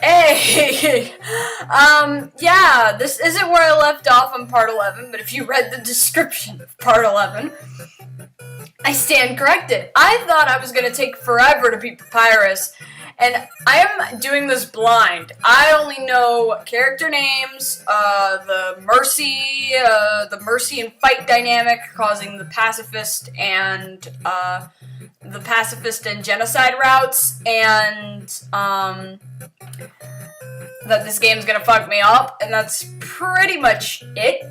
Hey! Yeah, this isn't where I left off on part 11, but if you read the description of part 11, I stand corrected. I thought I was gonna take forever to beat Papyrus, and I am doing this blind. I only know character names, the mercy and fight dynamic causing the pacifist and genocide routes, and that this game's gonna fuck me up, and that's pretty much it.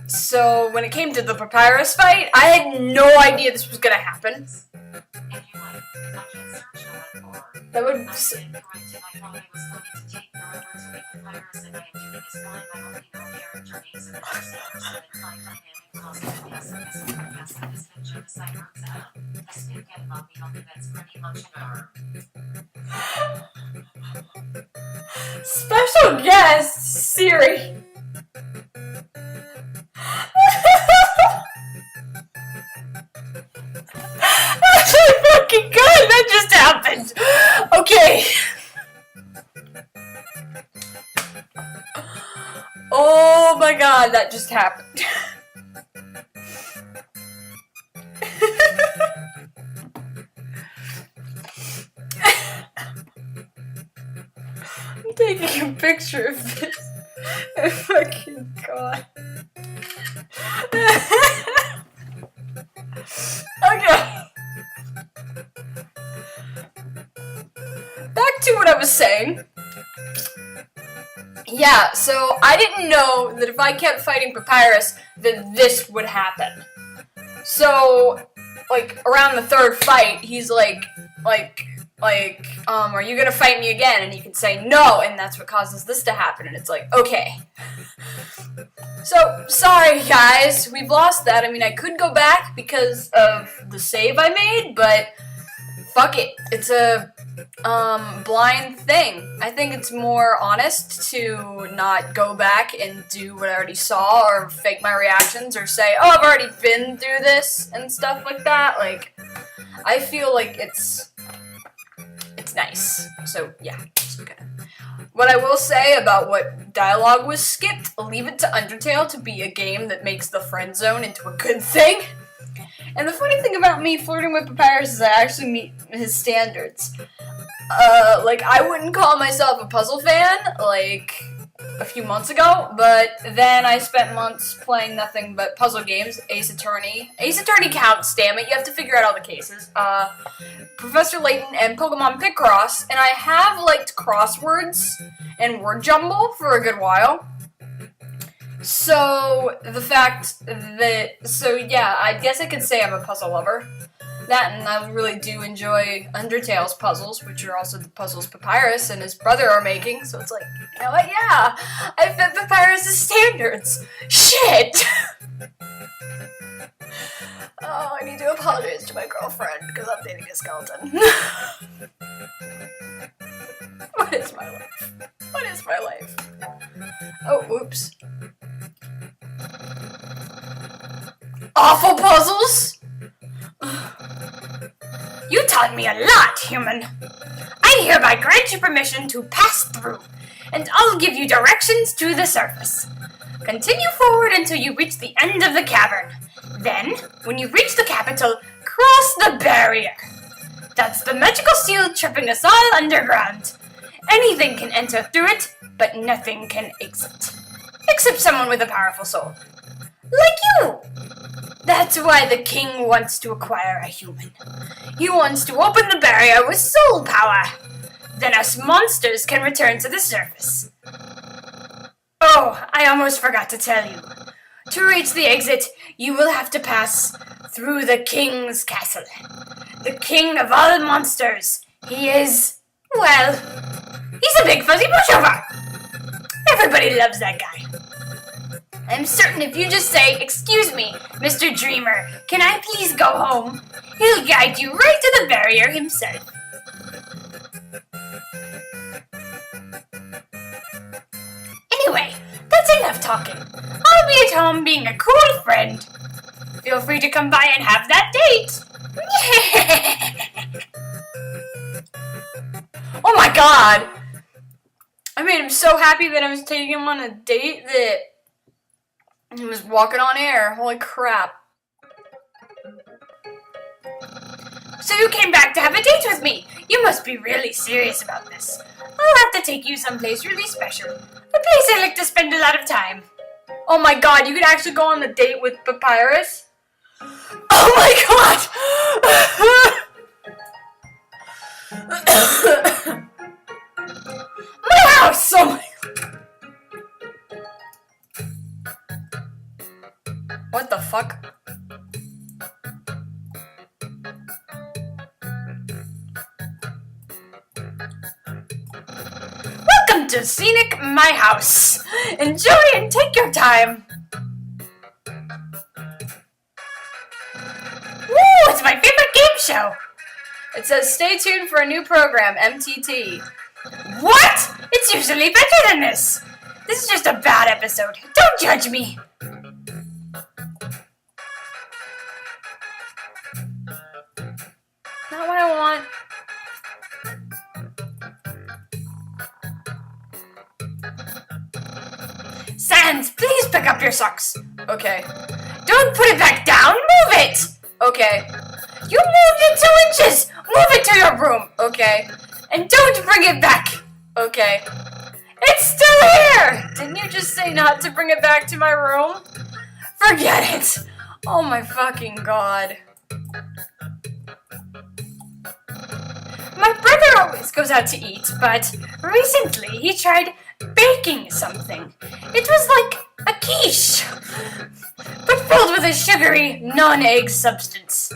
So when it came to the Papyrus fight, I had no idea this was gonna happen. That would. Special guest, Siri. That's so fucking good! That just happened! Okay. Oh my god, that just happened. I'm taking a picture of this. Oh fucking god. Okay. Back to what I was saying. Yeah, so I didn't know that if I kept fighting Papyrus, that this would happen. So, like, around the third fight, he's like, are you gonna fight me again? And you can say no, and that's what causes this to happen. And it's like, okay. So, sorry guys, we've lost that. I mean, I could go back because of the save I made, but fuck it. It's a blind thing. I think it's more honest to not go back and do what I already saw or fake my reactions or say, oh, I've already been through this and stuff like that. Like, I feel like it's nice. So, yeah. Okay. What I will say about what dialogue was skipped, leave it to Undertale to be a game that makes the friend zone into a good thing. And the funny thing about me flirting with Papyrus is I actually meet his standards. Like, I wouldn't call myself a puzzle fan, like, a few months ago, but then I spent months playing nothing but puzzle games, Ace Attorney. Ace Attorney counts, damn it, you have to figure out all the cases. Professor Layton and Pokemon Picross, and I have liked crosswords and word jumble for a good while. So, the fact that, yeah, I guess I could say I'm a puzzle lover. That, and I really do enjoy Undertale's puzzles, which are also the puzzles Papyrus and his brother are making, so it's like, you know what, yeah, I fit Papyrus' standards. Shit! Oh, I need to apologize to my girlfriend, because I'm dating a skeleton. What is my life? What is my life? Oh, whoops. Awful puzzles? You taught me a lot, human. I hereby grant you permission to pass through, and I'll give you directions to the surface. Continue forward until you reach the end of the cavern. Then, when you reach the capital, cross the barrier. That's the magical seal trapping us all underground. Anything can enter through it, but nothing can exit. Except someone with a powerful soul. Like you! That's why the king wants to acquire a human. He wants to open the barrier with soul power. Then us monsters can return to the surface. Oh, I almost forgot to tell you. To reach the exit, you will have to pass through the king's castle. The king of all monsters. He is, well, he's a big fuzzy pushover. Everybody loves that guy. I'm certain if you just say, "Excuse me, Mr. Dreamer, can I please go home?" he'll guide you right to the barrier himself. Anyway, that's enough talking. I'll be at home being a cool friend. Feel free to come by and have that date. god! I made him so happy that I was taking him on a date that he was walking on air. Holy crap. So you came back to have a date with me. You must be really serious about this. I'll have to take you someplace really special. A place I like to spend a lot of time. Oh my god, you could actually go on the date with Papyrus? Oh my god! My house! Oh my... What the fuck? Welcome to scenic my house. Enjoy and take your time. Woo, it's my favorite game show. It says stay tuned for a new program, MTT. What? It's usually better than this. This is just a bad episode. Don't judge me. Not what I want. Sans, please pick up your socks. Okay. Don't put it back down. Move it. Okay. You moved it 2 inches. Move it to your room. Okay. And don't bring it back. Okay. It's still here. Didn't you just say not to bring it back to my room? Forget it. Oh my fucking god. My brother always goes out to eat, but recently he tried baking something. It was like a quiche, but filled with a sugary, non-egg substance.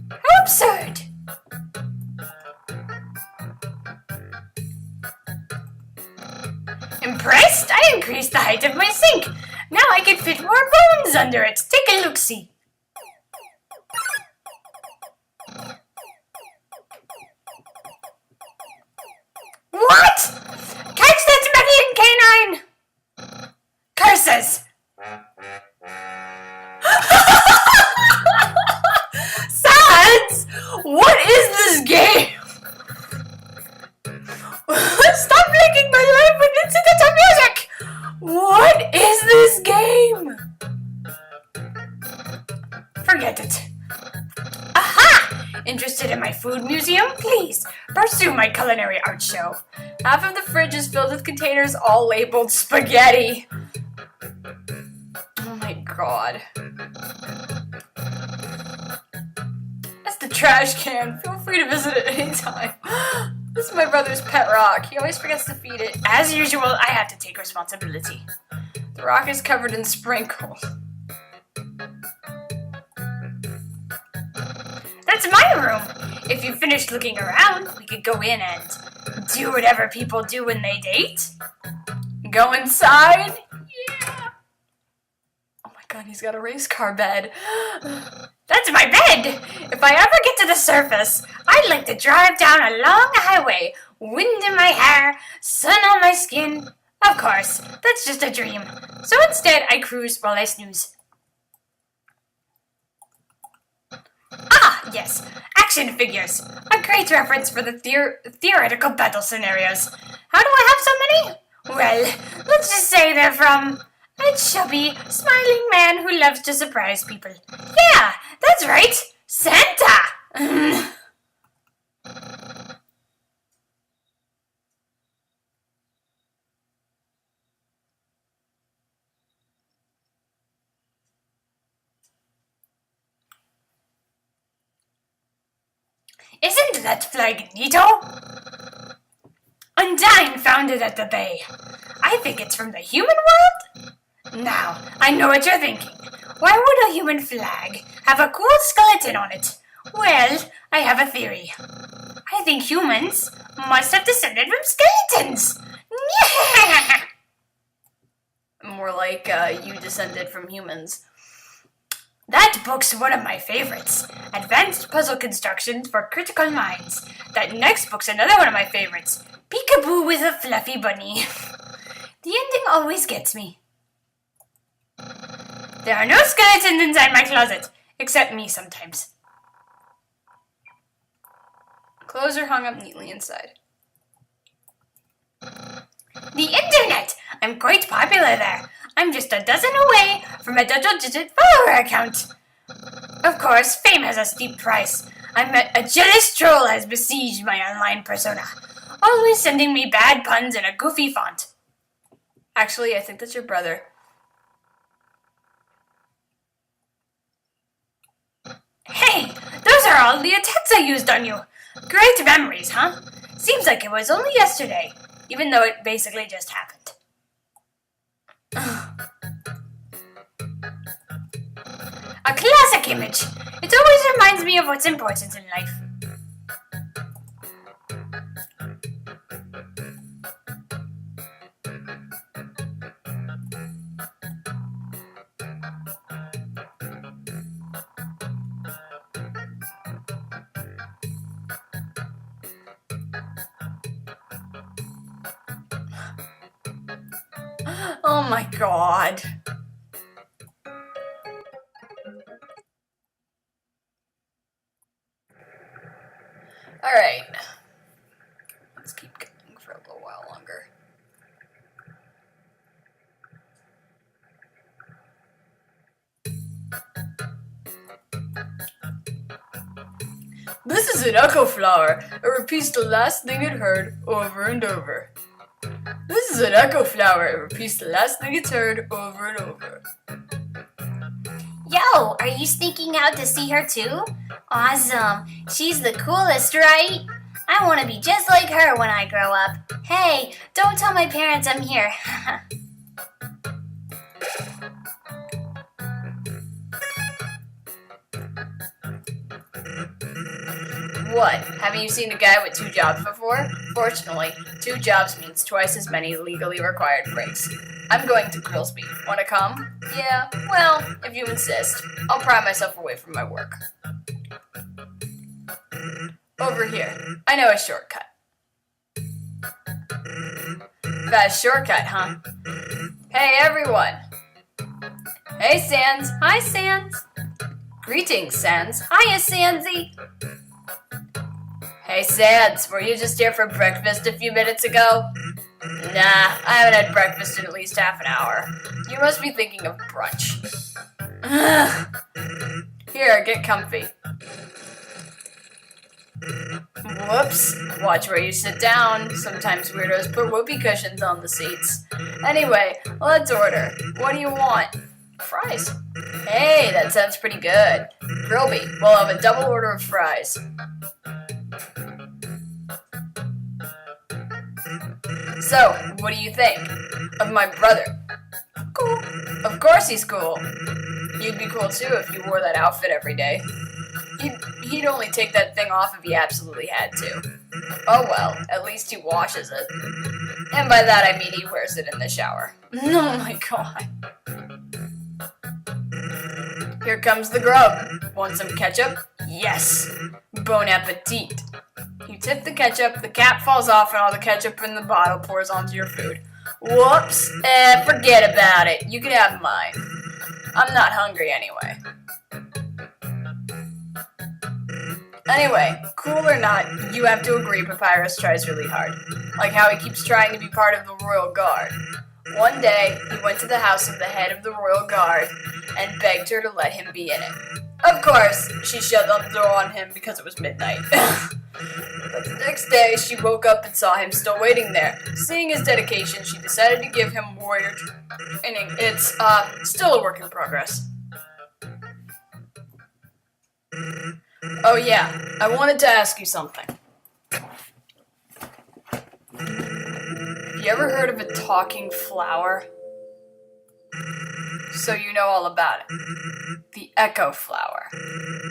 How absurd. Impressed? I increased the height of my sink. Now I can fit more bones under it. Take a look-see. What? Catch that meddling canine! Curses! Sans! What is this game? Stop making my life with incidental music! What is this game? Forget it. Aha! Interested in my food museum? Please, pursue my culinary art show. Half of the fridge is filled with containers all labeled spaghetti. Oh my god. That's the trash can. Feel free to visit it anytime. This is my brother's pet rock. He always forgets to feed it. As usual, I have to take responsibility. The rock is covered in sprinkles. That's my room. If you finished looking around, we could go in and do whatever people do when they date. Go inside? Yeah. Oh my god, he's got a race car bed. That's my bed! If I ever get to the surface, I'd like to drive down a long highway, wind in my hair, sun on my skin. Of course, that's just a dream. So instead, I cruise while I snooze. Ah, yes, action figures. A great reference for the theoretical battle scenarios. How do I have so many? Well, let's just say they're from a chubby, smiling man who loves to surprise people. Yeah, that's right, Santa! Isn't that flag neato? Undyne found it at the bay. I think it's from the human world? Now, I know what you're thinking. Why would a human flag have a cool skeleton on it? Well, I have a theory. I think humans must have descended from skeletons. More like you descended from humans. That book's one of my favorites. Advanced Puzzle Constructions for Critical Minds. That next book's another one of my favorites. Peekaboo with a Fluffy Bunny. The ending always gets me. There are no skeletons inside my closet, except me sometimes. Clothes are hung up neatly inside. The internet! I'm quite popular there. I'm just a dozen away from a double-digit follower account. Of course, fame has a steep price. A jealous troll has besieged my online persona, always sending me bad puns in a goofy font. Actually, I think that's your brother. Hey, those are all the attempts I used on you. Great memories, huh? Seems like it was only yesterday, even though it basically just happened. A classic image. It always reminds me of what's important in life. Oh my god. Alright. Let's keep going for a little while longer. This is an echo flower. It repeats the last thing it heard over and over. This is an echo flower. It repeats the last thing it's heard over and over. Yo, are you sneaking out to see her too? Awesome. She's the coolest, right? I want to be just like her when I grow up. Hey, don't tell my parents I'm here. What? Haven't you seen a guy with 2 jobs before? Fortunately, 2 jobs means twice as many legally required breaks. I'm going to Grillsby. Wanna come? Yeah, well, if you insist. I'll pry myself away from my work. Over here. I know a shortcut. Fast shortcut, huh? Hey, everyone! Hey, Sans! Hi, Sans! Greetings, Sans! Hiya, Sansy! Hey, Sans, were you just here for breakfast a few minutes ago? Nah, I haven't had breakfast in at least half an hour. You must be thinking of brunch. Here, get comfy. Whoops. Watch where you sit down. Sometimes weirdos put whoopee cushions on the seats. Anyway, let's order. What do you want? Fries. Hey, that sounds pretty good. Grillby, we'll have a double order of fries. So, what do you think of my brother? Cool. Of course he's cool. You'd be cool too if you wore that outfit every day. He'd only take that thing off if he absolutely had to. Oh well, at least he washes it. And by that I mean he wears it in the shower. Oh my god. Here comes the grub. Want some ketchup? Yes. Bon appetit. You tip the ketchup, the cap falls off, and all the ketchup in the bottle pours onto your food. Whoops. Forget about it. You can have mine. I'm not hungry anyway. Anyway, cool or not, you have to agree Papyrus tries really hard. Like how he keeps trying to be part of the Royal Guard. One day, he went to the house of the head of the Royal Guard and begged her to let him be in it. Of course, she shut the door on him because it was midnight. But the next day, she woke up and saw him still waiting there. Seeing his dedication, she decided to give him warrior training. It's, still a work in progress. Oh yeah, I wanted to ask you something. Have you ever heard of a talking flower? So you know all about it. The echo flower.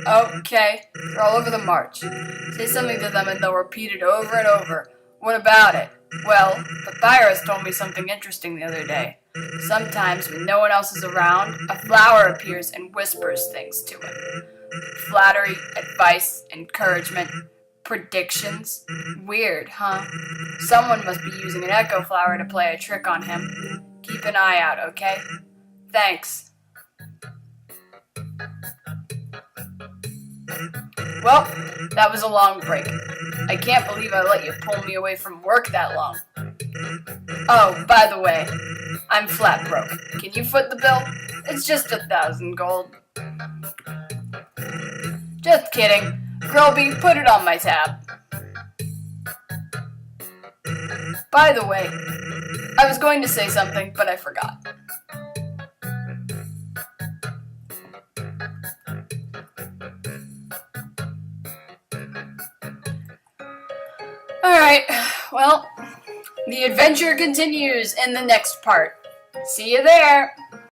Okay, they're all over the march. Say something to them and they'll repeat it over and over. What about it? Well, Papyrus told me something interesting the other day. Sometimes when no one else is around, a flower appears and whispers things to him. Flattery, advice, encouragement, predictions. Weird, huh? Someone must be using an echo flower to play a trick on him. Keep an eye out, okay? Thanks. Well, that was a long break. I can't believe I let you pull me away from work that long. Oh, by the way, I'm flat broke. Can you foot the bill? It's just 1,000 gold. Just kidding. Grillby, put it on my tab. By the way, I was going to say something, but I forgot. Alright, well, the adventure continues in the next part. See you there!